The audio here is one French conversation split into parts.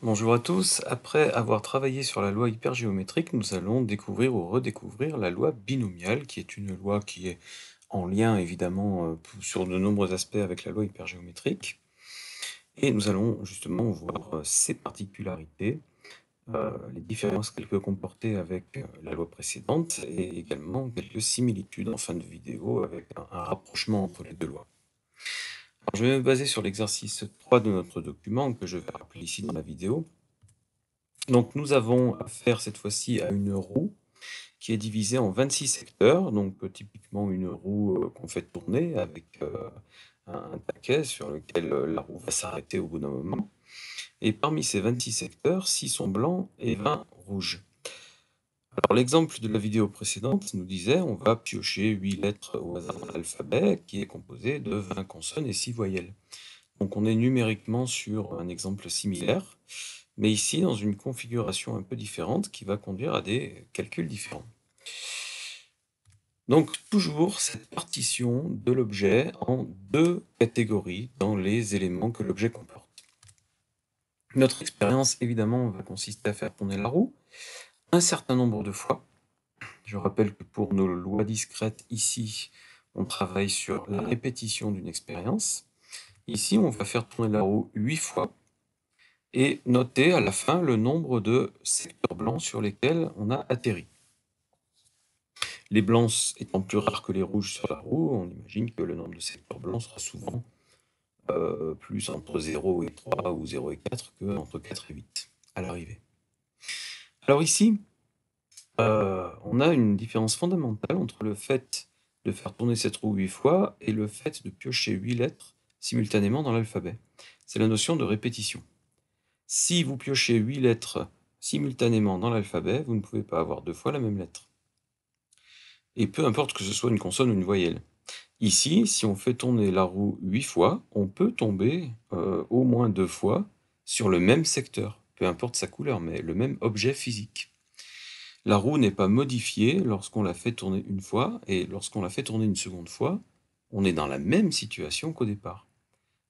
Bonjour à tous. Après avoir travaillé sur la loi hypergéométrique, nous allons découvrir ou redécouvrir la loi binomiale, qui est une loi qui est en lien évidemment sur de nombreux aspects avec la loi hypergéométrique. Et nous allons justement voir ses particularités, les différences qu'elle peut comporter avec la loi précédente et également quelques similitudes en fin de vidéo avec un rapprochement entre les deux lois. Alors, je vais me baser sur l'exercice 3 de notre document que je vais rappeler ici dans la vidéo. Donc nous avons affaire cette fois-ci à une roue qui est divisée en 26 secteurs, donc typiquement une roue qu'on fait tourner avec un taquet sur lequel la roue va s'arrêter au bout d'un moment. Et parmi ces 26 secteurs, 6 sont blancs et 20 rouges. Alors l'exemple de la vidéo précédente nous disait on va piocher 8 lettres au hasard dans l'alphabet qui est composé de 20 consonnes et 6 voyelles. Donc on est numériquement sur un exemple similaire, mais ici dans une configuration un peu différente qui va conduire à des calculs différents. Donc toujours cette partition de l'objet en deux catégories dans les éléments que l'objet comporte. Notre expérience évidemment va consister à faire tourner la roue un certain nombre de fois. Je rappelle que pour nos lois discrètes ici, on travaille sur la répétition d'une expérience. Ici, on va faire tourner la roue 8 fois et noter à la fin le nombre de secteurs blancs sur lesquels on a atterri. Les blancs étant plus rares que les rouges sur la roue, on imagine que le nombre de secteurs blancs sera souvent plus entre 0 et 3 ou 0 et 4 que entre 4 et 8 à l'arrivée. Alors ici, on a une différence fondamentale entre le fait de faire tourner cette roue 8 fois et le fait de piocher 8 lettres simultanément dans l'alphabet. C'est la notion de répétition. Si vous piochez 8 lettres simultanément dans l'alphabet, vous ne pouvez pas avoir deux fois la même lettre. Et peu importe que ce soit une consonne ou une voyelle. Ici, si on fait tourner la roue 8 fois, on peut tomber au moins 2 fois sur le même secteur, peu importe sa couleur, mais le même objet physique. La roue n'est pas modifiée lorsqu'on la fait tourner une fois, et lorsqu'on la fait tourner une seconde fois, on est dans la même situation qu'au départ.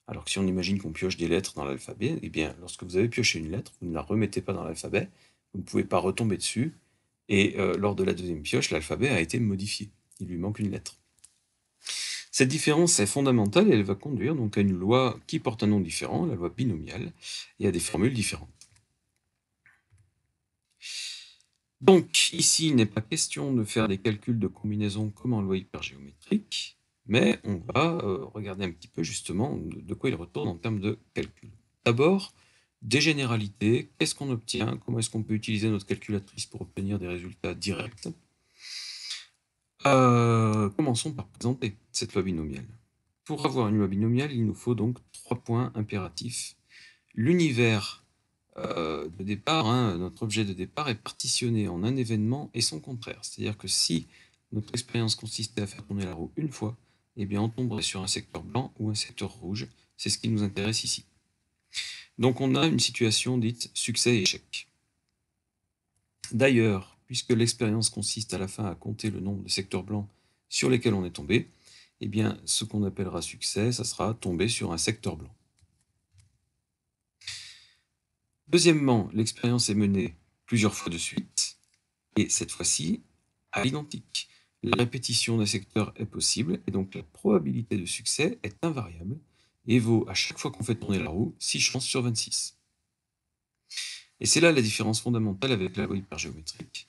Alors que si on imagine qu'on pioche des lettres dans l'alphabet, eh bien, lorsque vous avez pioché une lettre, vous ne la remettez pas dans l'alphabet, vous ne pouvez pas retomber dessus, et lors de la deuxième pioche, l'alphabet a été modifié. Il lui manque une lettre. Cette différence est fondamentale et elle va conduire donc à une loi qui porte un nom différent, la loi binomiale, et à des formules différentes. Donc ici, il n'est pas question de faire des calculs de combinaison comme en loi hypergéométrique, mais on va regarder un petit peu justement de quoi il retourne en termes de calcul. D'abord, des généralités, qu'est-ce qu'on obtient, comment est-ce qu'on peut utiliser notre calculatrice pour obtenir des résultats directs. Commençons par présenter cette loi binomiale. Pour avoir une loi binomiale, il nous faut donc 3 points impératifs. L'univers de départ, notre objet de départ est partitionné en un événement et son contraire. C'est-à-dire que si notre expérience consistait à faire tourner la roue une fois, eh bien on tomberait sur un secteur blanc ou un secteur rouge. C'est ce qui nous intéresse ici. Donc on a une situation dite succès et échec. D'ailleurs, puisque l'expérience consiste à la fin à compter le nombre de secteurs blancs sur lesquels on est tombé, eh bien ce qu'on appellera succès, ça sera tomber sur un secteur blanc. Deuxièmement, l'expérience est menée plusieurs fois de suite, et cette fois-ci à l'identique. La répétition d'un secteur est possible, et donc la probabilité de succès est invariable, et vaut à chaque fois qu'on fait tourner la roue 6 chances sur 26. Et c'est là la différence fondamentale avec la loi hypergéométrique.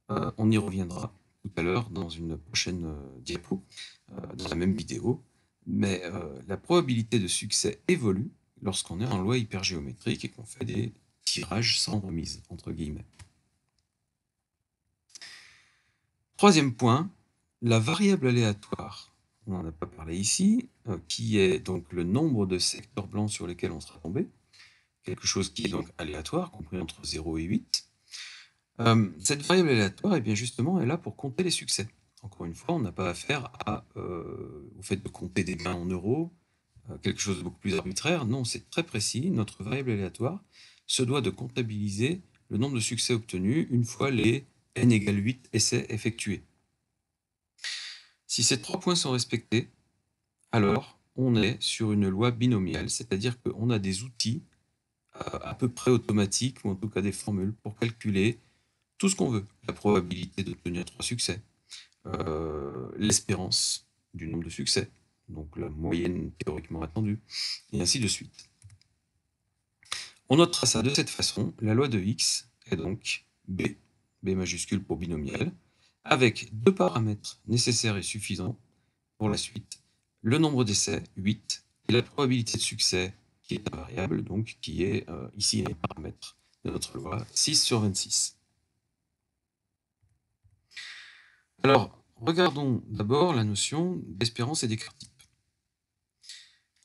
On y reviendra tout à l'heure dans une prochaine diapo, dans la même vidéo, mais la probabilité de succès évolue lorsqu'on est en loi hypergéométrique et qu'on fait des tirages sans remise, entre guillemets. Troisième point, la variable aléatoire. On n'en a pas parlé ici, qui est donc le nombre de secteurs blancs sur lesquels on sera tombé, quelque chose qui est donc aléatoire, compris entre 0 et 8. Cette variable aléatoire, eh bien justement, est là pour compter les succès. Encore une fois, on n'a pas affaire au fait de compter des gains en euros, quelque chose de beaucoup plus arbitraire. Non, c'est très précis. Notre variable aléatoire se doit de comptabiliser le nombre de succès obtenus une fois les n égale 8 essais effectués. Si ces 3 points sont respectés, alors on est sur une loi binomiale, c'est-à-dire qu'on a des outils à peu près automatiques, ou en tout cas des formules pour calculer tout ce qu'on veut. La probabilité d'obtenir 3 succès, l'espérance du nombre de succès, donc la moyenne théoriquement attendue, et ainsi de suite. On notera ça de cette façon. La loi de X est donc B majuscule pour binomial, avec deux paramètres nécessaires et suffisants pour la suite, le nombre d'essais, 8, et la probabilité de succès, qui est une variable, donc qui est ici un paramètre de notre loi, 6 sur 26. Alors, regardons d'abord la notion d'espérance et d'écart type.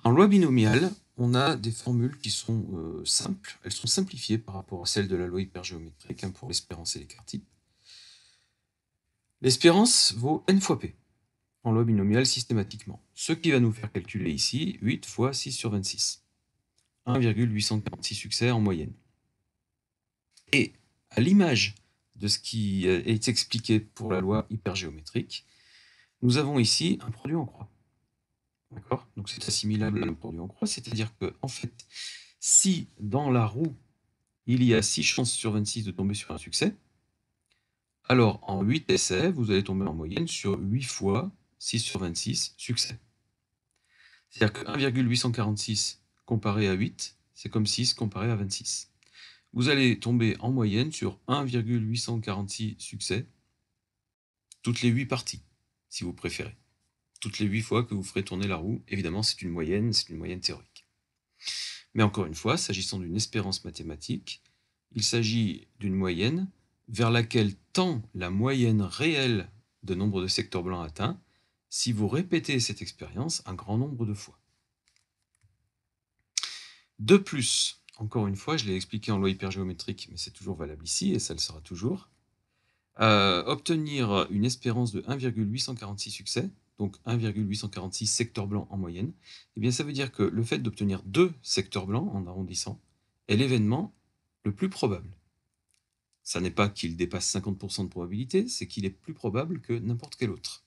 En loi binomiale, on a des formules qui sont simples, elles sont simplifiées par rapport à celles de la loi hypergéométrique pour l'espérance et l'écart type. L'espérance vaut n fois p en loi binomiale systématiquement, ce qui va nous faire calculer ici 8 fois 6 sur 26, 1,846 succès en moyenne. Et à l'image de ce qui est expliqué pour la loi hypergéométrique, nous avons ici un produit en croix. D'accord ? Donc c'est assimilable à un produit en croix, c'est-à-dire que, en fait, si dans la roue, il y a 6 chances sur 26 de tomber sur un succès, alors en 8 essais, vous allez tomber en moyenne sur 8 fois 6 sur 26 succès. C'est-à-dire que 1,846 comparé à 8, c'est comme 6 comparé à 26. Vous allez tomber en moyenne sur 1,846 succès toutes les 8 parties, si vous préférez. Toutes les 8 fois que vous ferez tourner la roue, évidemment c'est une moyenne théorique. Mais encore une fois, s'agissant d'une espérance mathématique, il s'agit d'une moyenne vers laquelle tend la moyenne réelle de nombre de secteurs blancs atteints si vous répétez cette expérience un grand nombre de fois. De plus, encore une fois, je l'ai expliqué en loi hypergéométrique, mais c'est toujours valable ici, et ça le sera toujours, obtenir une espérance de 1,846 succès, donc 1,846 secteurs blancs en moyenne, eh bien ça veut dire que le fait d'obtenir 2 secteurs blancs en arrondissant est l'événement le plus probable. Ça n'est pas qu'il dépasse 50% de probabilité, c'est qu'il est plus probable que n'importe quel autre.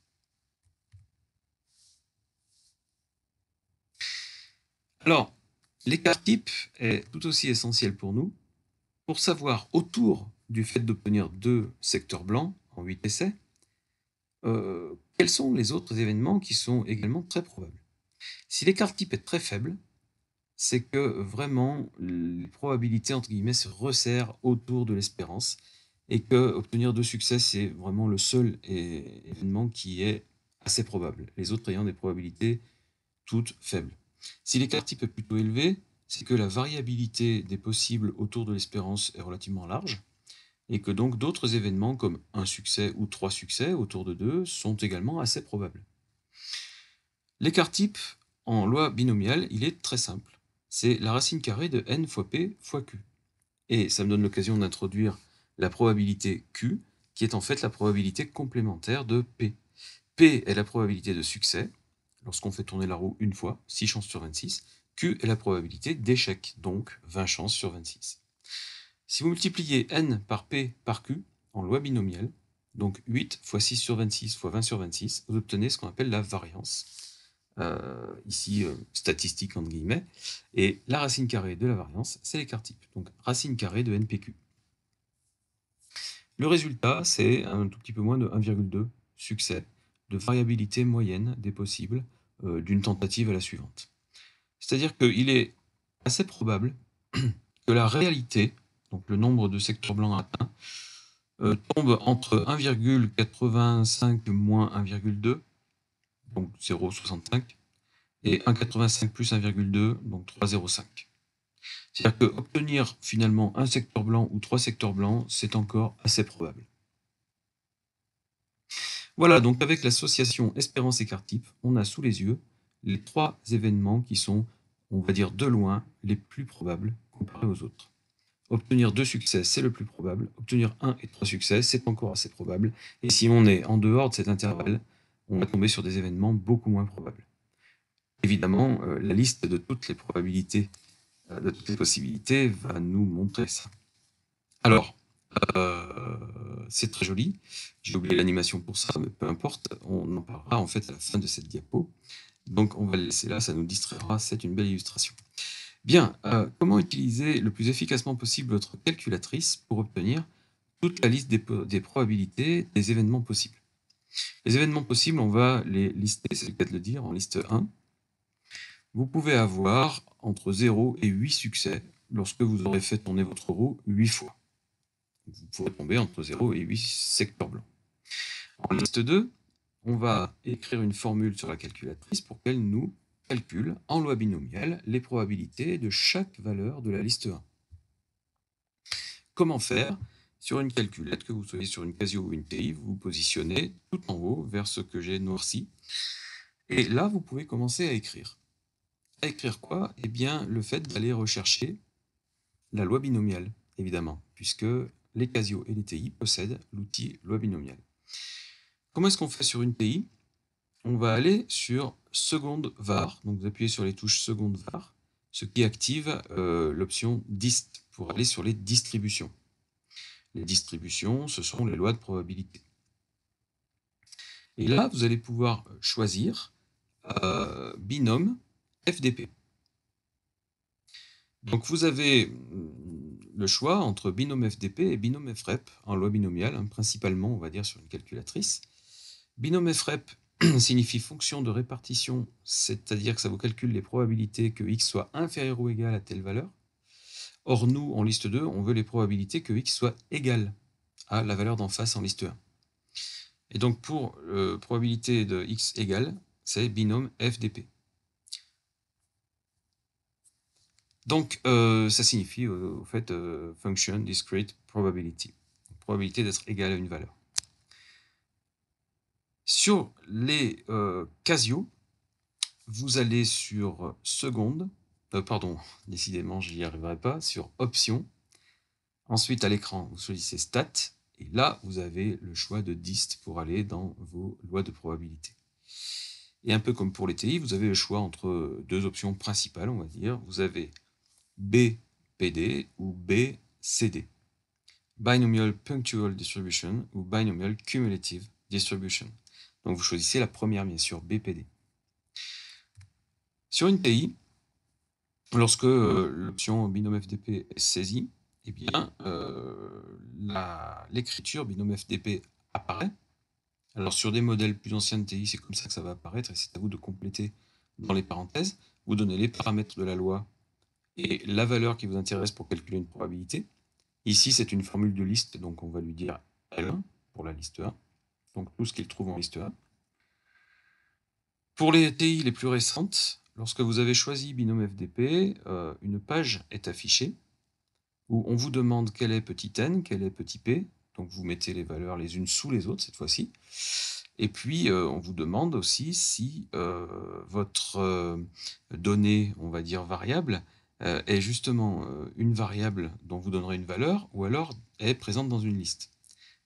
Alors, l'écart type est tout aussi essentiel pour nous, pour savoir autour du fait d'obtenir 2 secteurs blancs en 8 essais, quels sont les autres événements qui sont également très probables. Si l'écart type est très faible, c'est que vraiment les probabilités entre guillemets se resserrent autour de l'espérance et que obtenir 2 succès, c'est vraiment le seul événement qui est assez probable, les autres ayant des probabilités toutes faibles. Si l'écart type est plutôt élevé, c'est que la variabilité des possibles autour de l'espérance est relativement large, et que donc d'autres événements comme un succès ou 3 succès autour de 2 sont également assez probables. L'écart type, en loi binomiale, il est très simple. C'est la racine carrée de n fois p fois q. Et ça me donne l'occasion d'introduire la probabilité q, qui est en fait la probabilité complémentaire de p. P est la probabilité de succès, lorsqu'on fait tourner la roue une fois, 6 chances sur 26. Q est la probabilité d'échec, donc 20 chances sur 26. Si vous multipliez n par p par q en loi binomiale, donc 8 fois 6 sur 26 fois 20 sur 26, vous obtenez ce qu'on appelle la variance, ici statistique entre guillemets, et la racine carrée de la variance, c'est l'écart type, donc racine carrée de npq. Le résultat, c'est un tout petit peu moins de 1,2 succès de variabilité moyenne des possibles d'une tentative à la suivante. C'est-à-dire qu'il est assez probable que la réalité, donc le nombre de secteurs blancs atteints, tombe entre 1,85 moins 1,2, donc 0,65, et 1,85 plus 1,2, donc 3,05. C'est-à-dire qu'obtenir finalement un secteur blanc ou 3 secteurs blancs, c'est encore assez probable. Voilà, donc avec l'association espérance-écart type, on a sous les yeux les 3 événements qui sont, on va dire de loin, les plus probables comparés aux autres. Obtenir 2 succès, c'est le plus probable. Obtenir 1 et 3 succès, c'est encore assez probable. Et si on est en dehors de cet intervalle, on va tomber sur des événements beaucoup moins probables. Évidemment, la liste de toutes les probabilités, de toutes les possibilités, va nous montrer ça. Alors, c'est très joli. J'ai oublié l'animation pour ça, mais peu importe. On en parlera en fait à la fin de cette diapo. Donc on va le laisser là, ça nous distraira, c'est une belle illustration. Bien, comment utiliser le plus efficacement possible votre calculatrice pour obtenir toute la liste des probabilités des événements possibles? Les événements possibles, on va les lister, c'est le cas de le dire, en liste 1. Vous pouvez avoir entre 0 et 8 succès lorsque vous aurez fait tourner votre roue 8 fois. Vous pourrez tomber entre 0 et 8 secteurs blancs. En liste 2, on va écrire une formule sur la calculatrice pour qu'elle nous calcule en loi binomiale les probabilités de chaque valeur de la liste 1. Comment faire? Sur une calculette, que vous soyez sur une Casio ou une TI, vous vous positionnez tout en haut vers ce que j'ai noirci. Et là, vous pouvez commencer à écrire. À écrire quoi? Eh bien, le fait d'aller rechercher la loi binomiale, évidemment, puisque les Casio et les TI possèdent l'outil loi binomiale. Comment est-ce qu'on fait sur une TI? On va aller sur seconde var, donc vous appuyez sur les touches seconde var, ce qui active l'option dist pour aller sur les distributions. Les distributions, ce sont les lois de probabilité. Et là, vous allez pouvoir choisir binôme FDP. Donc vous avez le choix entre binôme FDP et binôme FREP en loi binomiale, hein, principalement, on va dire, sur une calculatrice. Binôme FREP signifie fonction de répartition, c'est-à-dire que ça vous calcule les probabilités que x soit inférieur ou égal à telle valeur. Or, nous, en liste 2, on veut les probabilités que x soit égal à la valeur d'en face en liste 1. Et donc, pour probabilité de x égale, c'est binôme FDP. Donc, ça signifie, au fait, function discrete probability, probabilité d'être égale à une valeur. Sur les Casio, vous allez sur seconde, pardon, décidément, je n'y arriverai pas, sur option. Ensuite, à l'écran, vous choisissez stat, et là, vous avez le choix de dist pour aller dans vos lois de probabilité. Et un peu comme pour les TI, vous avez le choix entre deux options principales, on va dire. Vous avez BPD ou BCD. Binomial Punctual Distribution ou Binomial Cumulative Distribution. Donc vous choisissez la première, bien sûr, BPD. Sur une TI, lorsque l'option binôme FDP est saisie, eh bien, l'écriture binôme FDP apparaît. Alors sur des modèles plus anciens de TI, c'est comme ça que ça va apparaître, et c'est à vous de compléter dans les parenthèses. Vous donnez les paramètres de la loi et la valeur qui vous intéresse pour calculer une probabilité. Ici, c'est une formule de liste, donc on va lui dire L1 pour la liste 1, donc tout ce qu'il trouve en liste 1. Pour les TI les plus récentes, lorsque vous avez choisi binôme FDP, une page est affichée où on vous demande quel est petit n, quel est petit p, donc vous mettez les valeurs les unes sous les autres cette fois-ci, et puis on vous demande aussi si votre donnée, on va dire variable, est justement une variable dont vous donnerez une valeur, ou alors est présente dans une liste.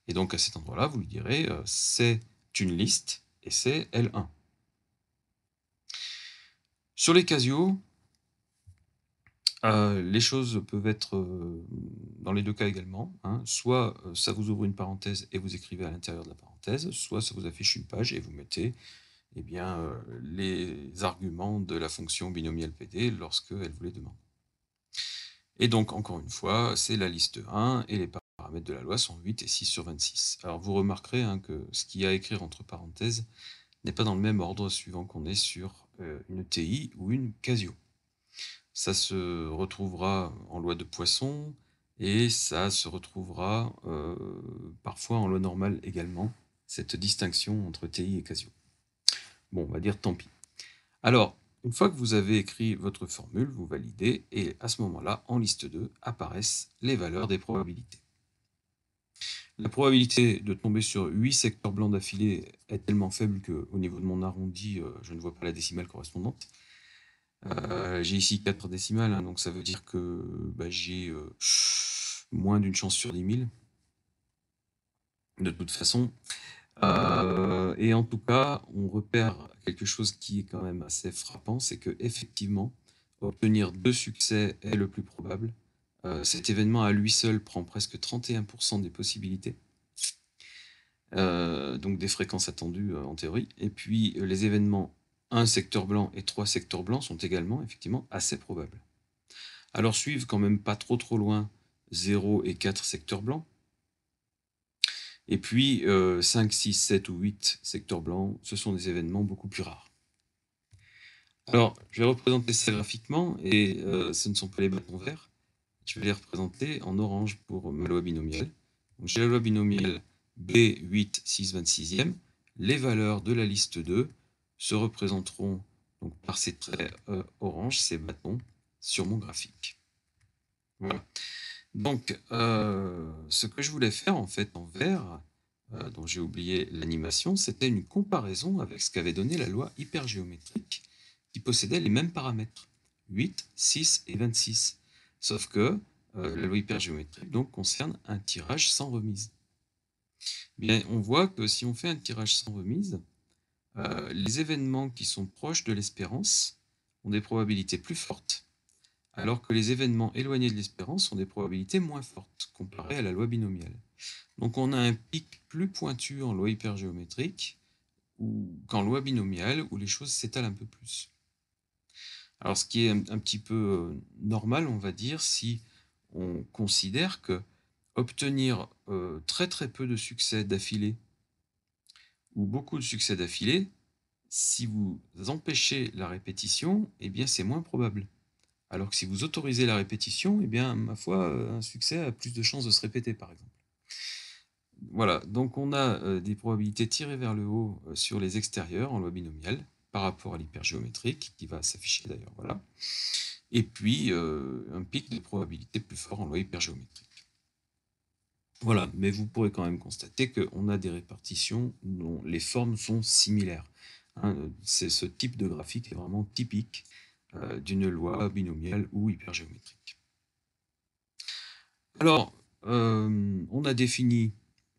Et donc à cet endroit-là, vous lui direz c'est une liste, et c'est L1. Sur les Casio, les choses peuvent être dans les deux cas également, hein. Soit ça vous ouvre une parenthèse et vous écrivez à l'intérieur de la parenthèse, soit ça vous affiche une page et vous mettez les arguments de la fonction binomiale PD lorsqu'elle vous les demande. Et donc, encore une fois, c'est la liste 1 et les paramètres de la loi sont 8 et 6 sur 26. Alors vous remarquerez que ce qu'il y a à écrire entre parenthèses n'est pas dans le même ordre suivant qu'on est sur une TI ou une Casio. Ça se retrouvera en loi de Poisson et ça se retrouvera parfois en loi normale également, cette distinction entre TI et Casio. Bon, on va dire tant pis. Alors, une fois que vous avez écrit votre formule, vous validez, et à ce moment-là, en liste 2, apparaissent les valeurs des probabilités. La probabilité de tomber sur 8 secteurs blancs d'affilée est tellement faible qu'au niveau de mon arrondi, je ne vois pas la décimale correspondante. J'ai ici 4 décimales, hein, donc ça veut dire que j'ai moins d'une chance sur 10 000, de toute façon. Et en tout cas, on repère quelque chose qui est quand même assez frappant, c'est que effectivement, obtenir 2 succès est le plus probable. Cet événement à lui seul prend presque 31% des possibilités, donc des fréquences attendues en théorie. Et puis les événements 1 secteur blanc et 3 secteurs blancs sont également effectivement assez probables. Alors suivent quand même pas trop loin 0 et 4 secteurs blancs. Et puis 5, 6, 7 ou 8 secteurs blancs, ce sont des événements beaucoup plus rares. Alors, je vais représenter ça graphiquement, et ce ne sont pas les bâtons verts. Je vais les représenter en orange pour ma loi binomiale. Donc j'ai la loi binomiale B8, 6, 26e. Les valeurs de la liste 2 se représenteront donc par ces traits orange, ces bâtons, sur mon graphique. Voilà. Donc, ce que je voulais faire en fait en vert, dont j'ai oublié l'animation, c'était une comparaison avec ce qu'avait donné la loi hypergéométrique, qui possédait les mêmes paramètres, 8, 6 et 26. Sauf que la loi hypergéométrique donc, concerne un tirage sans remise. Bien, on voit que si on fait un tirage sans remise, les événements qui sont proches de l'espérance ont des probabilités plus fortes, alors que les événements éloignés de l'espérance ont des probabilités moins fortes, comparées à la loi binomiale. Donc on a un pic plus pointu en loi hypergéométrique qu'en loi binomiale, où les choses s'étalent un peu plus. Alors ce qui est un petit peu normal, on va dire, si on considère que obtenir très peu de succès d'affilée, ou beaucoup de succès d'affilée, si vous empêchez la répétition, eh bien c'est moins probable. Alors que si vous autorisez la répétition, eh bien, ma foi, un succès a plus de chances de se répéter, par exemple. Voilà, donc on a des probabilités tirées vers le haut sur les extérieurs en loi binomiale, par rapport à l'hypergéométrique, qui va s'afficher d'ailleurs, voilà. Et puis, un pic de probabilité plus fort en loi hypergéométrique. Voilà, mais vous pourrez quand même constater qu'on a des répartitions dont les formes sont similaires. Hein, ce type de graphique est vraiment typique d'une loi binomiale ou hypergéométrique. Alors, on a défini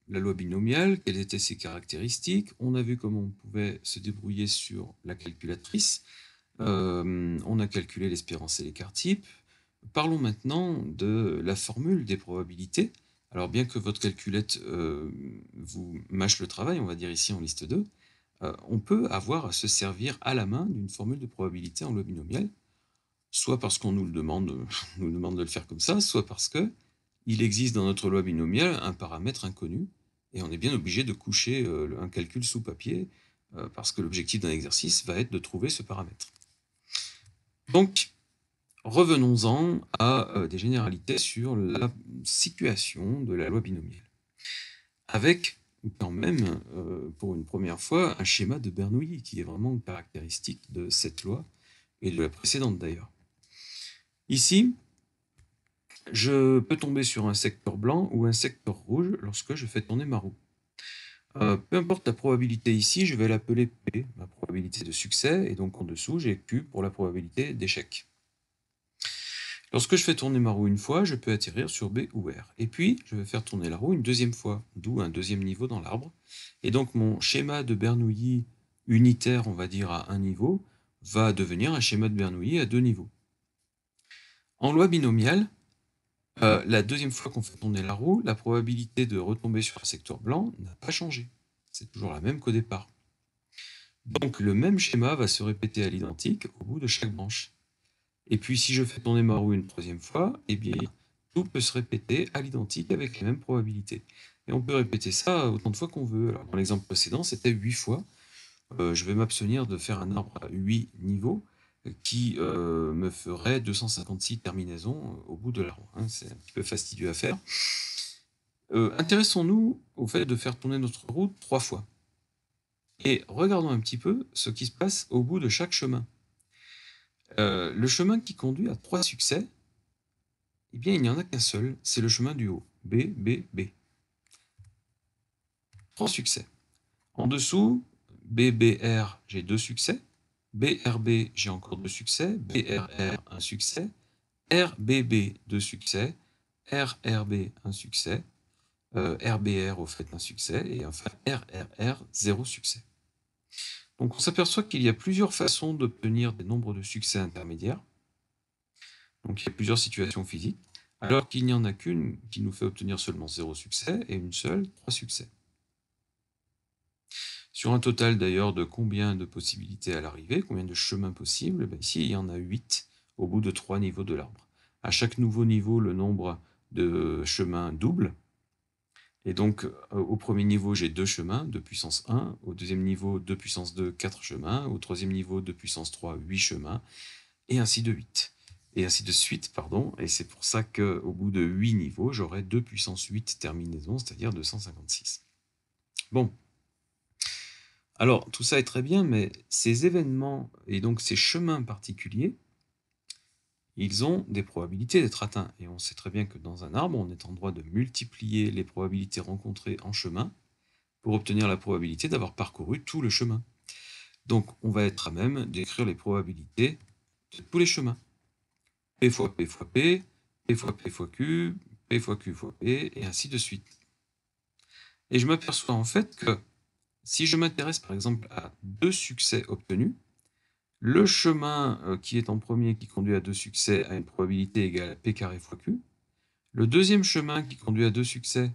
la loi binomiale, quelles étaient ses caractéristiques, on a vu comment on pouvait se débrouiller sur la calculatrice, on a calculé l'espérance et l'écart type. Parlons maintenant de la formule des probabilités. Alors bien que votre calculette vous mâche le travail, on va dire ici en liste 2, on peut avoir à se servir à la main d'une formule de probabilité en loi binomiale, soit parce qu'on nous demande de le faire comme ça, soit parce que il existe dans notre loi binomiale un paramètre inconnu, et on est bien obligé de coucher un calcul sous papier, parce que l'objectif d'un exercice va être de trouver ce paramètre. Donc, revenons-en à des généralités sur la situation de la loi binomiale. Avec quand même, pour une première fois, un schéma de Bernoulli, qui est vraiment une caractéristique de cette loi, et de la précédente d'ailleurs. Ici, je peux tomber sur un secteur blanc ou un secteur rouge lorsque je fais tourner ma roue. Peu importe la probabilité ici, je vais l'appeler P, ma probabilité de succès, et donc en dessous, j'ai Q pour la probabilité d'échec. Lorsque je fais tourner ma roue une fois, je peux atterrir sur B ou R. Et puis, je vais faire tourner la roue une deuxième fois, d'où un deuxième niveau dans l'arbre. Et donc, mon schéma de Bernoulli unitaire, on va dire à un niveau, va devenir un schéma de Bernoulli à deux niveaux. En loi binomiale, la deuxième fois qu'on fait tourner la roue, la probabilité de retomber sur un secteur blanc n'a pas changé. C'est toujours la même qu'au départ. Donc le même schéma va se répéter à l'identique au bout de chaque branche. Et puis si je fais tourner ma roue une troisième fois, eh bien tout peut se répéter à l'identique avec les mêmes probabilités. Et on peut répéter ça autant de fois qu'on veut. Alors, dans l'exemple précédent, c'était 8 fois. Je vais m'abstenir de faire un arbre à 8 niveaux qui me ferait 256 terminaisons au bout de la roue. Hein. C'est un petit peu fastidieux à faire. Intéressons-nous au fait de faire tourner notre roue 3 fois. Et regardons un petit peu ce qui se passe au bout de chaque chemin. Le chemin qui conduit à 3 succès, eh bien, il n'y en a qu'un seul, c'est le chemin du haut. B, B, B. 3 succès. En dessous, B, B, R, j'ai 2 succès. B, R, B, j'ai encore 2 succès. B, R, R, 1 succès. R, B, B, 2 succès. R, R, B, 1 succès. R, B, R, au fait, 1 succès. Et enfin, R, R, R, 0 succès. Donc on s'aperçoit qu'il y a plusieurs façons d'obtenir des nombres de succès intermédiaires. Donc il y a plusieurs situations physiques, alors qu'il n'y en a qu'une qui nous fait obtenir seulement 0 succès, et une seule, 3 succès. Sur un total d'ailleurs de combien de possibilités à l'arrivée, combien de chemins possibles, ben ici il y en a 8 au bout de 3 niveaux de l'arbre. À chaque nouveau niveau, le nombre de chemins double. Et donc, au premier niveau, j'ai 2 chemins, 2 puissance 1. Au deuxième niveau, 2 puissance 2, 4 chemins. Au troisième niveau, 2 puissance 3, 8 chemins. Et ainsi de 8. Et ainsi de suite, pardon. Et c'est pour ça qu'au bout de 8 niveaux, j'aurai 2 puissance 8 terminaisons, c'est-à-dire 256. Bon. Alors, tout ça est très bien, mais ces événements, et donc ces chemins particuliers, ils ont des probabilités d'être atteints. Et on sait très bien que dans un arbre, on est en droit de multiplier les probabilités rencontrées en chemin pour obtenir la probabilité d'avoir parcouru tout le chemin. Donc, on va être à même d'écrire les probabilités de tous les chemins. P fois P fois P, P fois P fois Q, P fois Q fois P, et ainsi de suite. Et je m'aperçois en fait que si je m'intéresse par exemple à 2 succès obtenus, le chemin qui est en premier, qui conduit à 2 succès, a une probabilité égale à P carré fois Q. Le deuxième chemin qui conduit à 2 succès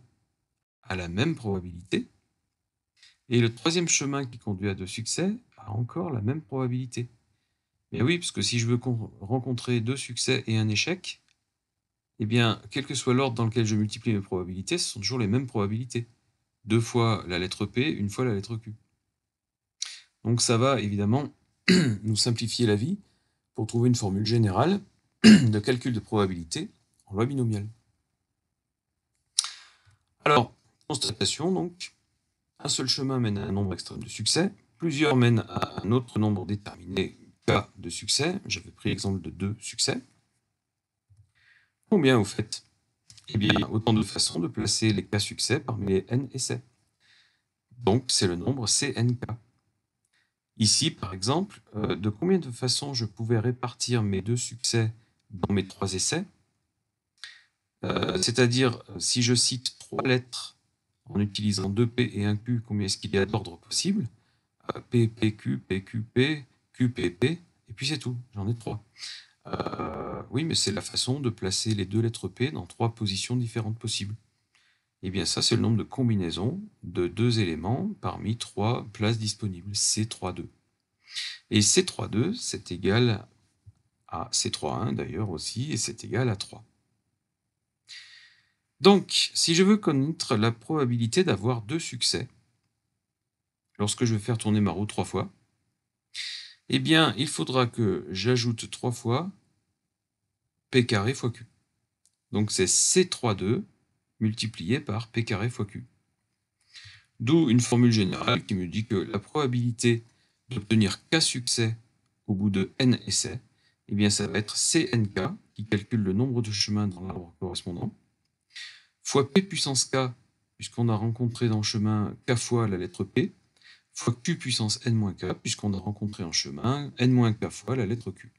a la même probabilité. Et le troisième chemin qui conduit à 2 succès a encore la même probabilité. Mais oui, parce que si je veux rencontrer 2 succès et un échec, eh bien, quel que soit l'ordre dans lequel je multiplie mes probabilités, ce sont toujours les mêmes probabilités. 2 fois la lettre P, 1 fois la lettre Q. Donc ça va évidemment nous simplifier la vie pour trouver une formule générale de calcul de probabilité en loi binomiale. Alors, constatation donc, un seul chemin mène à un nombre extrême de succès, plusieurs mènent à un autre nombre déterminé K de succès, j'avais pris l'exemple de 2 succès. Combien au fait? Eh bien, autant de façons de placer les K succès parmi les N essais. Donc, c'est le nombre CNK. Ici, par exemple, de combien de façons je pouvais répartir mes 2 succès dans mes 3 essais? C'est-à-dire, si je cite 3 lettres en utilisant 2 P et un Q, combien est-ce qu'il y a d'ordre possible? P, PQ, PQP, QPP, et puis c'est tout, j'en ai 3. Oui, mais c'est la façon de placer les 2 lettres P dans 3 positions différentes possibles. Eh bien, ça, c'est le nombre de combinaisons de 2 éléments parmi 3 places disponibles, C32. Et C32, c'est égal à C31 d'ailleurs aussi, et c'est égal à 3. Donc, si je veux connaître la probabilité d'avoir 2 succès, lorsque je vais faire tourner ma roue 3 fois, eh bien, il faudra que j'ajoute 3 fois P carré fois Q. Donc, c'est C32 multiplié par P carré fois Q. D'où une formule générale qui me dit que la probabilité d'obtenir K succès au bout de N essais, eh bien, ça va être CNK, qui calcule le nombre de chemins dans l'arbre correspondant, fois P puissance K, puisqu'on a rencontré dans le chemin K fois la lettre P, fois Q puissance N-K, puisqu'on a rencontré en chemin N-K fois la lettre Q.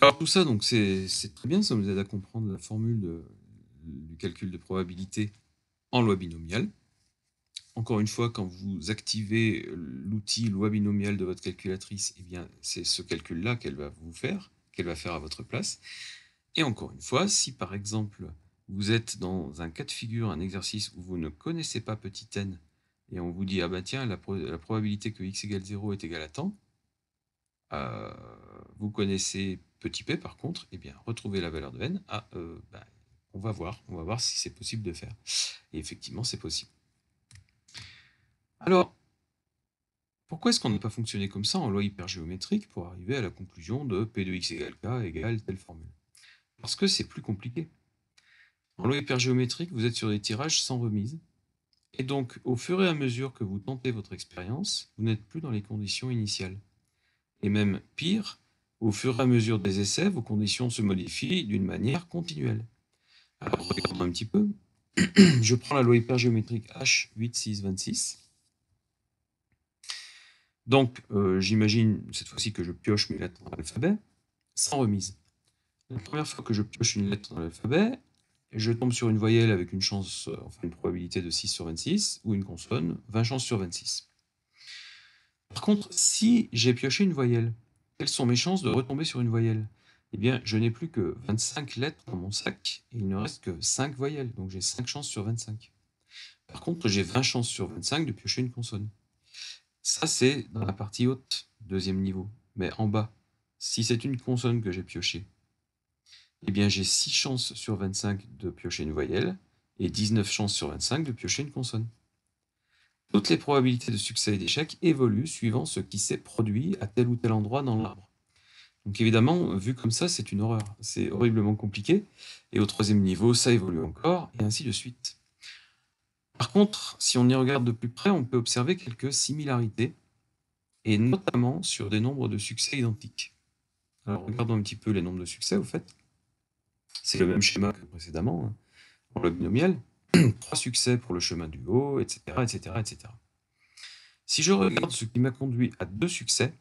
Alors tout ça, donc c'est très bien, ça nous aide à comprendre la formule du calcul de probabilité en loi binomiale. Encore une fois, quand vous activez l'outil loi binomiale de votre calculatrice, eh bien c'est ce calcul-là qu'elle va vous faire, qu'elle va faire à votre place. Et encore une fois, si par exemple vous êtes dans un cas de figure, un exercice où vous ne connaissez pas petit n, et on vous dit, ah ben tiens, la probabilité que x égale 0 est égale à tant, vous connaissez petit p par contre, eh bien retrouvez la valeur de n, on va voir si c'est possible de faire. Et effectivement, c'est possible. Alors, pourquoi est-ce qu'on n'a pas fonctionné comme ça en loi hypergéométrique pour arriver à la conclusion de P de x égale k égale telle formule? Parce que c'est plus compliqué. En loi hypergéométrique, vous êtes sur des tirages sans remise, et donc au fur et à mesure que vous tentez votre expérience, vous n'êtes plus dans les conditions initiales. Et même pire, au fur et à mesure des essais, vos conditions se modifient d'une manière continuelle. Alors regardons un petit peu. Je prends la loi hypergéométrique H8626. Donc, j'imagine cette fois-ci que je pioche mes lettres dans l'alphabet, sans remise. La première fois que je pioche une lettre dans l'alphabet, je tombe sur une voyelle avec une chance, enfin une probabilité de 6 sur 26, ou une consonne, 20 chances sur 26. Par contre, si j'ai pioché une voyelle, quelles sont mes chances de retomber sur une voyelle? Eh bien, je n'ai plus que 25 lettres dans mon sac, et il ne reste que 5 voyelles, donc j'ai 5 chances sur 25. Par contre, j'ai 20 chances sur 25 de piocher une consonne. Ça, c'est dans la partie haute, deuxième niveau. Mais en bas, si c'est une consonne que j'ai piochée, eh bien j'ai 6 chances sur 25 de piocher une voyelle et 19 chances sur 25 de piocher une consonne. Toutes les probabilités de succès et d'échec évoluent suivant ce qui s'est produit à tel ou tel endroit dans l'arbre. Donc évidemment, vu comme ça, c'est une horreur. C'est horriblement compliqué. Et au 3e niveau, ça évolue encore, et ainsi de suite. Par contre, si on y regarde de plus près, on peut observer quelques similarités, et notamment sur des nombres de succès identiques. Alors regardons un petit peu les nombres de succès, au fait. C'est le même schéma que précédemment, hein, pour le binomial. 3 succès pour le chemin du haut, etc., etc., etc. Si je regarde ce qui m'a conduit à 2 succès,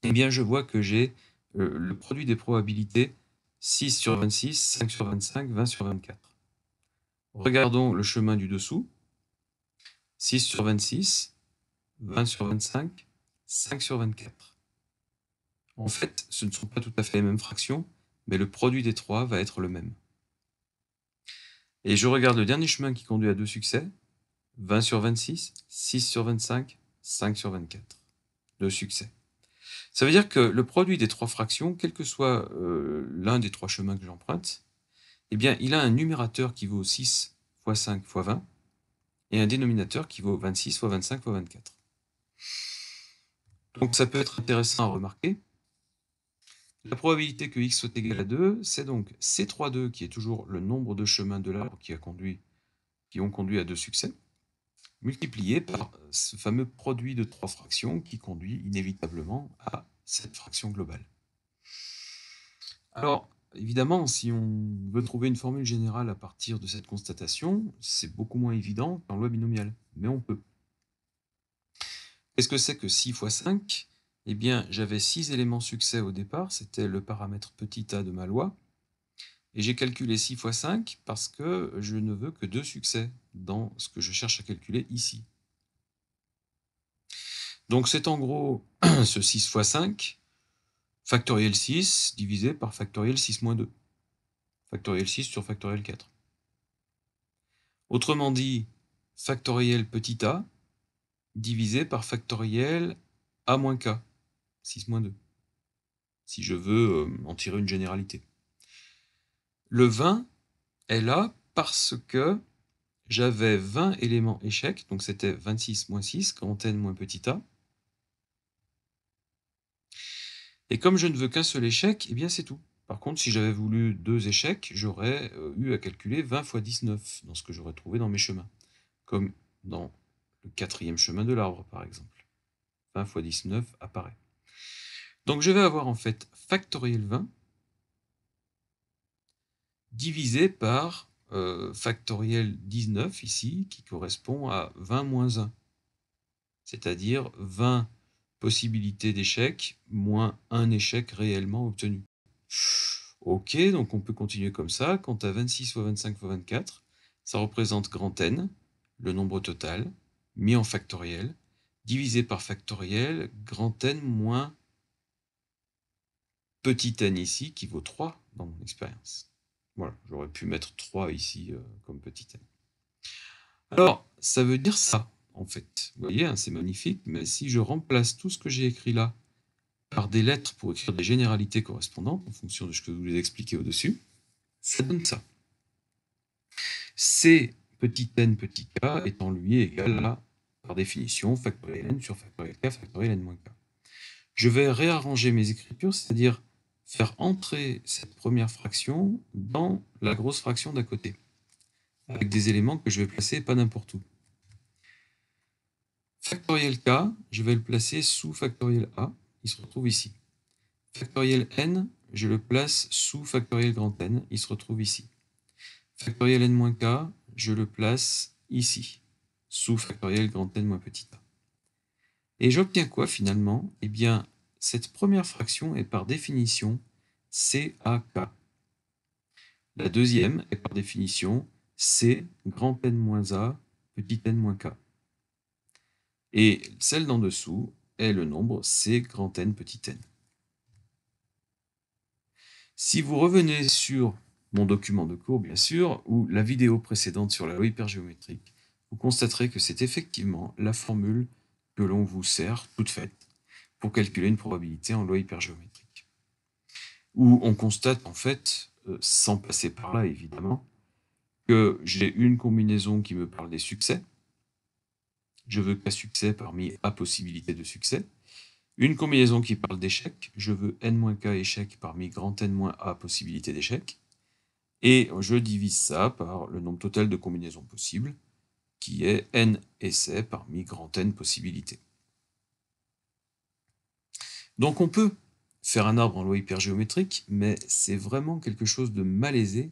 eh bien je vois que j'ai le produit des probabilités 6 sur 26, 5 sur 25, 20 sur 24. Regardons le chemin du dessous. 6 sur 26, 20 sur 25, 5 sur 24. En fait, ce ne sont pas tout à fait les mêmes fractions, mais le produit des trois va être le même. Et je regarde le dernier chemin qui conduit à 2 succès. 20 sur 26, 6 sur 25, 5 sur 24. 2 succès. Ça veut dire que le produit des 3 fractions, quel que soit l'un des 3 chemins que j'emprunte, eh bien, il a un numérateur qui vaut 6 fois 5 fois 20 et un dénominateur qui vaut 26 fois 25 fois 24. Donc ça peut être intéressant à remarquer. La probabilité que x soit égal à 2, c'est donc C3,2 qui est toujours le nombre de chemins de l'arbre qui ont conduit à 2 succès, multiplié par ce fameux produit de 3 fractions qui conduit inévitablement à cette fraction globale. Alors, évidemment, si on veut trouver une formule générale à partir de cette constatation, c'est beaucoup moins évident qu'en loi binomiale, mais on peut. Qu'est-ce que c'est que 6 fois 5 ? Eh bien, j'avais 6 éléments succès au départ, c'était le paramètre petit a de ma loi, et j'ai calculé 6 fois 5 parce que je ne veux que 2 succès dans ce que je cherche à calculer ici. Donc c'est en gros ce 6 fois 5, factoriel 6 divisé par factoriel 6 moins 2. Factoriel 6 sur factoriel 4. Autrement dit, factoriel petit a divisé par factoriel a moins k, 6 moins 2, si je veux en tirer une généralité. Le 20 est là parce que j'avais 20 éléments échecs, donc c'était 26 moins 6, grand N moins petit a. Et comme je ne veux qu'un seul échec, eh bien c'est tout. Par contre, si j'avais voulu 2 échecs, j'aurais eu à calculer 20 fois 19 dans ce que j'aurais trouvé dans mes chemins, comme dans le 4e chemin de l'arbre, par exemple. 20 fois 19 apparaît. Donc je vais avoir en fait factoriel 20 divisé par factoriel 19 ici, qui correspond à 20 moins 1, c'est-à-dire 20 possibilités d'échec moins un échec réellement obtenu. Ok, donc on peut continuer comme ça. Quant à 26 fois 25 fois 24, ça représente grand N, le nombre total, mis en factoriel, divisé par factoriel, grand N moins petit n ici, qui vaut 3 dans mon expérience. Voilà, j'aurais pu mettre 3 ici comme petit n. Alors, ça veut dire ça, en fait. Vous voyez, hein, c'est magnifique, mais si je remplace tout ce que j'ai écrit là par des lettres pour écrire des généralités correspondantes, en fonction de ce que je vous ai expliqué au-dessus, ça donne ça. C petit n petit k étant lui égal à, par définition, factoriel n sur factoriel k, factoriel n moins k. Je vais réarranger mes écritures, c'est-à-dire faire entrer cette première fraction dans la grosse fraction d'à côté, avec des éléments que je vais placer pas n'importe où. Factoriel k, je vais le placer sous factoriel a, il se retrouve ici. Factoriel n, je le place sous factoriel grand N, il se retrouve ici. Factoriel n-k, je le place ici, sous factoriel grand N moins petit a. Et j'obtiens quoi finalement? Eh bien, cette première fraction est par définition CAK. La deuxième est par définition C grand N moins A petit n moins K. Et celle d'en dessous est le nombre C grand N petit n. Si vous revenez sur mon document de cours, bien sûr, ou la vidéo précédente sur la loi hypergéométrique, vous constaterez que c'est effectivement la formule que l'on vous sert toute faite pour calculer une probabilité en loi hypergéométrique. Où on constate en fait, sans passer par là évidemment, que j'ai une combinaison qui me parle des succès. Je veux K succès parmi A possibilités de succès. Une combinaison qui parle d'échec. Je veux N-K échec parmi grand N-A possibilités d'échec. Et je divise ça par le nombre total de combinaisons possibles, qui est N essais parmi grand N possibilités. Donc on peut faire un arbre en loi hypergéométrique, mais c'est vraiment quelque chose de malaisé.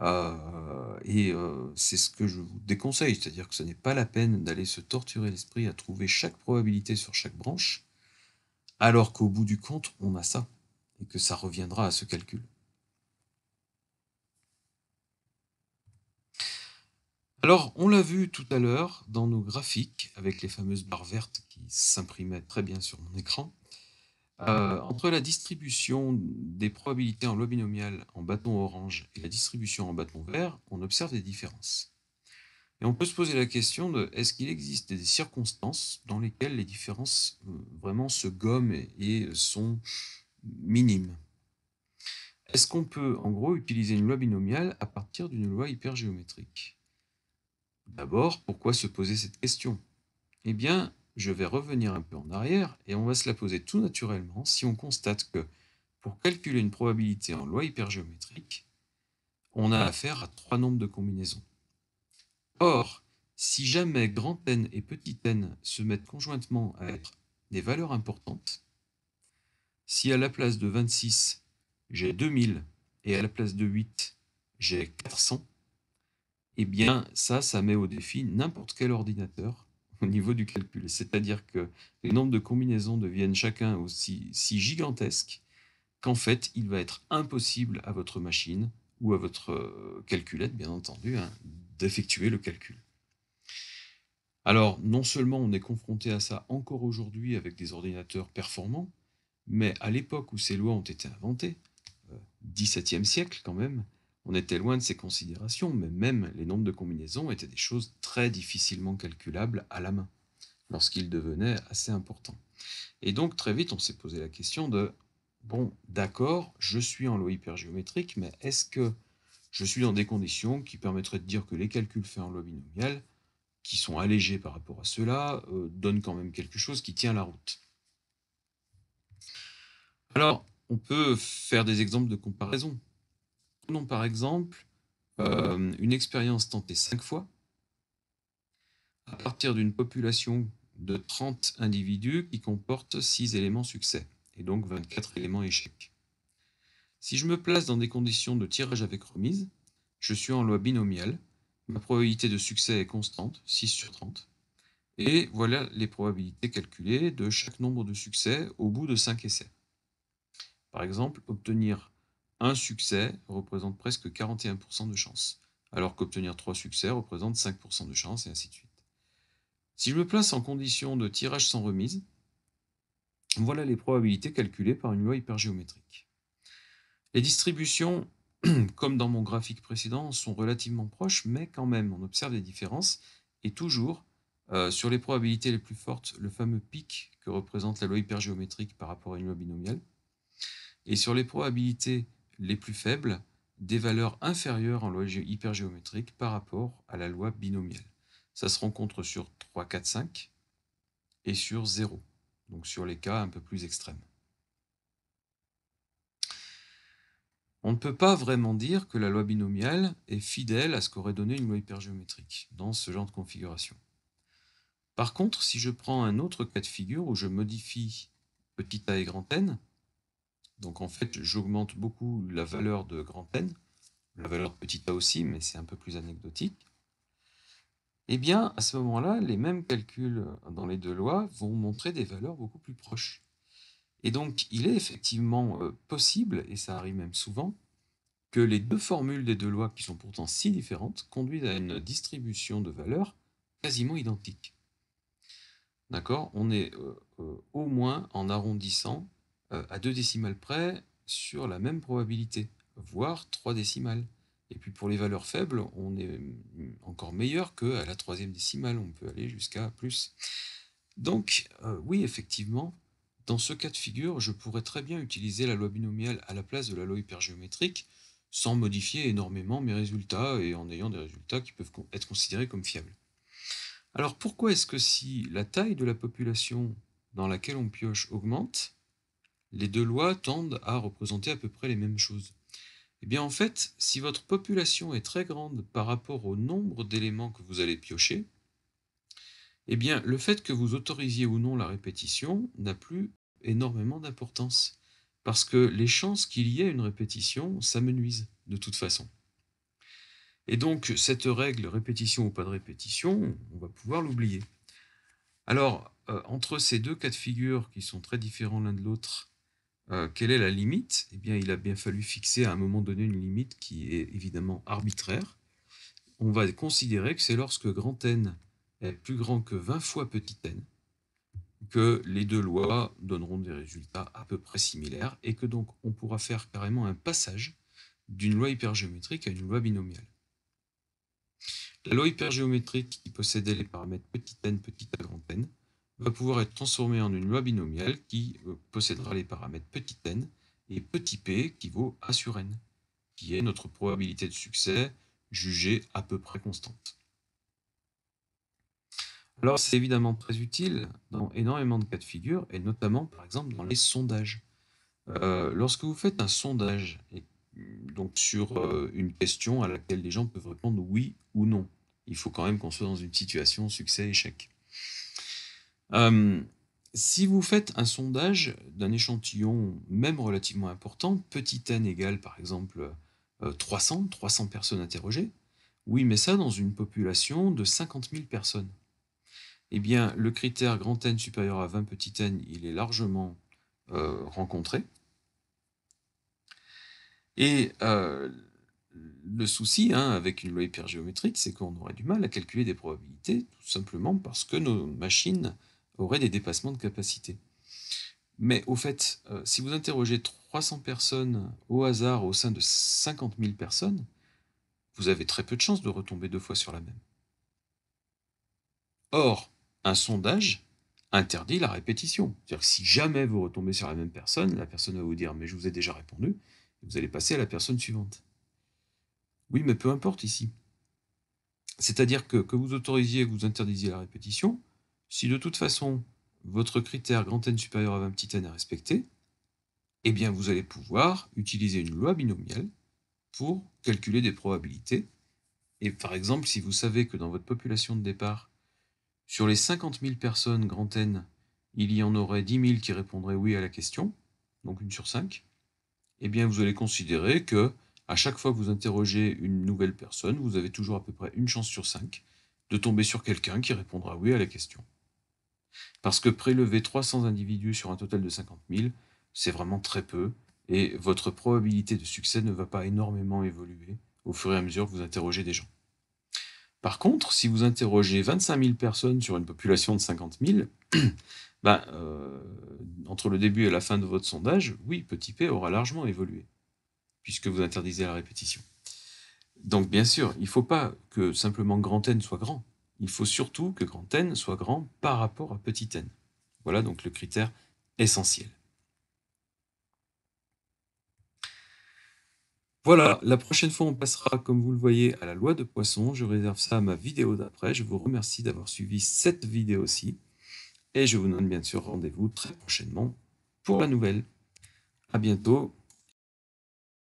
C'est ce que je vous déconseille, c'est-à-dire que ce n'est pas la peine d'aller se torturer l'esprit à trouver chaque probabilité sur chaque branche, alors qu'au bout du compte, on a ça, et que ça reviendra à ce calcul. Alors, on l'a vu tout à l'heure dans nos graphiques, avec les fameuses barres vertes qui s'imprimaient très bien sur mon écran. Entre la distribution des probabilités en loi binomiale en bâton orange et la distribution en bâton vert, on observe des différences. Et on peut se poser la question de est-ce qu'il existe des circonstances dans lesquelles les différences vraiment se gomment et sont minimes? Est-ce qu'on peut en gros utiliser une loi binomiale à partir d'une loi hypergéométrique? D'abord, pourquoi se poser cette question? Eh bien, je vais revenir un peu en arrière et on va se la poser tout naturellement si on constate que pour calculer une probabilité en loi hypergéométrique, on a affaire à 3 nombres de combinaisons. Or, si jamais grand N et petit n se mettent conjointement à être des valeurs importantes, si à la place de 26, j'ai 2000 et à la place de 8, j'ai 400, eh bien ça met au défi n'importe quel ordinateur au niveau du calcul. C'est-à-dire que les nombres de combinaisons deviennent chacun aussi si gigantesques qu'en fait, il va être impossible à votre machine ou à votre calculette, bien entendu, d'effectuer le calcul. Alors, non seulement on est confronté à ça encore aujourd'hui avec des ordinateurs performants, mais à l'époque où ces lois ont été inventées, 17e siècle quand même, on était loin de ces considérations, mais même les nombres de combinaisons étaient des choses très difficilement calculables à la main, lorsqu'ils devenaient assez importants. Et donc très vite on s'est posé la question de, bon d'accord, je suis en loi hypergéométrique, mais est-ce que je suis dans des conditions qui permettraient de dire que les calculs faits en loi binomiale, qui sont allégés par rapport à cela, donnent quand même quelque chose qui tient la route? Alors, on peut faire des exemples de comparaison. Prenons par exemple une expérience tentée 5 fois à partir d'une population de 30 individus qui comporte 6 éléments succès, et donc 24 éléments échecs. Si je me place dans des conditions de tirage avec remise, je suis en loi binomiale, ma probabilité de succès est constante, 6 sur 30, et voilà les probabilités calculées de chaque nombre de succès au bout de 5 essais. Par exemple, obtenir un succès représente presque 41% de chance, alors qu'obtenir 3 succès représente 5% de chance, et ainsi de suite. Si je me place en condition de tirage sans remise, voilà les probabilités calculées par une loi hypergéométrique. Les distributions, comme dans mon graphique précédent, sont relativement proches, mais quand même, on observe des différences, et toujours, sur les probabilités les plus fortes, le fameux pic que représente la loi hypergéométrique par rapport à une loi binomiale, et sur les probabilités les plus faibles, des valeurs inférieures en loi hypergéométrique par rapport à la loi binomiale. Ça se rencontre sur 3, 4, 5 et sur 0, donc sur les cas un peu plus extrêmes. On ne peut pas vraiment dire que la loi binomiale est fidèle à ce qu'aurait donné une loi hypergéométrique dans ce genre de configuration. Par contre, si je prends un autre cas de figure où je modifie petit a et grand N, donc en fait j'augmente beaucoup la valeur de grand N, la valeur de petit a aussi, mais c'est un peu plus anecdotique, eh bien à ce moment-là, les mêmes calculs dans les deux lois vont montrer des valeurs beaucoup plus proches. Et donc il est effectivement possible, et ça arrive même souvent, que les deux formules des deux lois, qui sont pourtant si différentes, conduisent à une distribution de valeurs quasiment identique. D'accord? On est au moins, en arrondissant, à 2 décimales près sur la même probabilité, voire 3 décimales. Et puis pour les valeurs faibles, on est encore meilleur qu'à la 3e décimale, on peut aller jusqu'à plus. Donc oui, effectivement, dans ce cas de figure, je pourrais très bien utiliser la loi binomiale à la place de la loi hypergéométrique, sans modifier énormément mes résultats et en ayant des résultats qui peuvent être considérés comme fiables. Alors pourquoi est-ce que si la taille de la population dans laquelle on pioche augmente, les deux lois tendent à représenter à peu près les mêmes choses? Eh bien en fait, si votre population est très grande par rapport au nombre d'éléments que vous allez piocher, eh bien le fait que vous autorisiez ou non la répétition n'a plus énormément d'importance. Parce que les chances qu'il y ait une répétition s'amenuisent de toute façon. Et donc cette règle répétition ou pas de répétition, on va pouvoir l'oublier. Alors, entre ces deux cas de figure qui sont très différents l'un de l'autre, quelle est la limite? Eh bien, il a bien fallu fixer à un moment donné une limite qui est évidemment arbitraire. On va considérer que c'est lorsque grand N est plus grand que 20 fois petit n, que les deux lois donneront des résultats à peu près similaires, et que donc on pourra faire carrément un passage d'une loi hypergéométrique à une loi binomiale. La loi hypergéométrique qui possédait les paramètres petit n, petit a, grand N, va pouvoir être transformée en une loi binomiale qui possédera les paramètres petit n et petit p qui vaut a sur n, qui est notre probabilité de succès jugée à peu près constante. Alors c'est évidemment très utile dans énormément de cas de figure, et notamment par exemple dans les sondages. Lorsque vous faites un sondage, donc sur une question à laquelle les gens peuvent répondre oui ou non, il faut quand même qu'on soit dans une situation succès-échec. Si vous faites un sondage d'un échantillon même relativement important, petit n égale par exemple 300 personnes interrogées, oui, mais ça dans une population de 50 000 personnes. Eh bien, le critère grand N supérieur à 20 petit n, il est largement rencontré. Et le souci avec une loi hypergéométrique, c'est qu'on aurait du mal à calculer des probabilités, tout simplement parce que nos machines auraient des dépassements de capacité. Mais au fait, si vous interrogez 300 personnes au hasard au sein de 50 000 personnes, vous avez très peu de chances de retomber deux fois sur la même. Or, un sondage interdit la répétition. C'est-à-dire que si jamais vous retombez sur la même personne, la personne va vous dire « mais je vous ai déjà répondu », et vous allez passer à la personne suivante. Oui, mais peu importe ici. C'est-à-dire que vous autorisiez ou que vous interdisiez la répétition, si de toute façon votre critère grand N supérieur à 20 petit n est respecté, eh bien vous allez pouvoir utiliser une loi binomiale pour calculer des probabilités. Et par exemple, si vous savez que dans votre population de départ, sur les 50 000 personnes grand N, il y en aurait 10 000 qui répondraient oui à la question, donc 1 sur 5, eh bien vous allez considérer que à chaque fois que vous interrogez une nouvelle personne, vous avez toujours à peu près une chance sur 5 de tomber sur quelqu'un qui répondra oui à la question. Parce que prélever 300 individus sur un total de 50 000, c'est vraiment très peu, et votre probabilité de succès ne va pas énormément évoluer au fur et à mesure que vous interrogez des gens. Par contre, si vous interrogez 25 000 personnes sur une population de 50 000, entre le début et la fin de votre sondage, oui, petit p aura largement évolué, puisque vous interdisez la répétition. Donc bien sûr, il ne faut pas que simplement grand N soit grand, il faut surtout que grand N soit grand par rapport à petit n. Voilà donc le critère essentiel. Voilà, la prochaine fois on passera, comme vous le voyez, à la loi de Poisson. Je réserve ça à ma vidéo d'après. Je vous remercie d'avoir suivi cette vidéo-ci. Et je vous donne bien sûr rendez-vous très prochainement pour la nouvelle. À bientôt.